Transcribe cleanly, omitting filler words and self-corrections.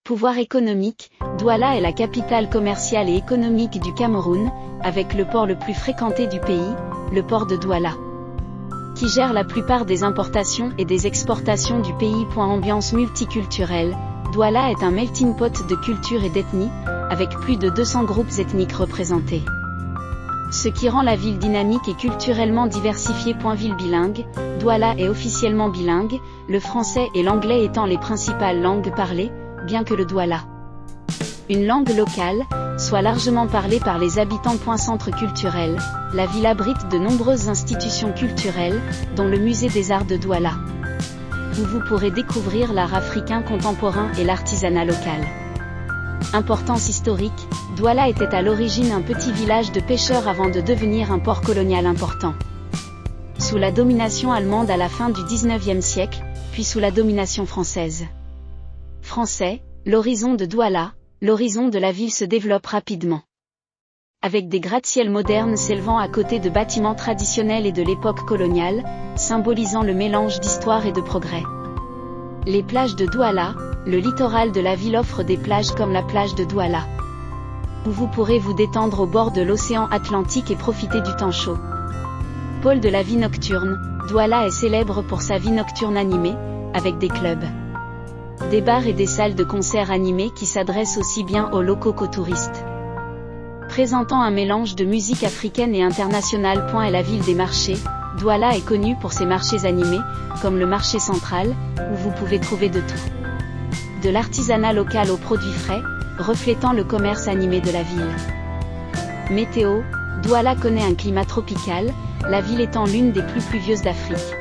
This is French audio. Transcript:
Pouvoir économique, Douala est la capitale commerciale et économique du Cameroun, avec le port le plus fréquenté du pays, le port de Douala, qui gère la plupart des importations et des exportations du pays. Ambiance multiculturelle, Douala est un melting pot de cultures et d'ethnies, avec plus de 200 groupes ethniques représentés. Ce qui rend la ville dynamique et culturellement diversifiée. Ville bilingue, Douala est officiellement bilingue, le français et l'anglais étant les principales langues parlées, bien que le Douala, une langue locale, soit largement parlée par les habitants. Centre culturel, la ville abrite de nombreuses institutions culturelles, dont le musée des arts de Douala, où vous pourrez découvrir l'art africain contemporain et l'artisanat local. Importance historique, Douala était à l'origine un petit village de pêcheurs avant de devenir un port colonial important. Sous la domination allemande à la fin du XIXe siècle, puis sous la domination française. Français, l'horizon de Douala, l'horizon de la ville se développe rapidement, avec des gratte-ciels modernes s'élevant à côté de bâtiments traditionnels et de l'époque coloniale, symbolisant le mélange d'histoire et de progrès. Les plages de Douala, le littoral de la ville offre des plages comme la plage de Douala, où vous pourrez vous détendre au bord de l'océan Atlantique et profiter du temps chaud. Pôle de la vie nocturne, Douala est célèbre pour sa vie nocturne animée, avec des clubs, des bars et des salles de concert animées qui s'adressent aussi bien aux locaux qu'aux touristes. Présentant un mélange de musique africaine et internationale. Est la ville des marchés, Douala est connue pour ses marchés animés, comme le marché central, où vous pouvez trouver de tout. De l'artisanat local aux produits frais, reflétant le commerce animé de la ville. Météo, Douala connaît un climat tropical, la ville étant l'une des plus pluvieuses d'Afrique.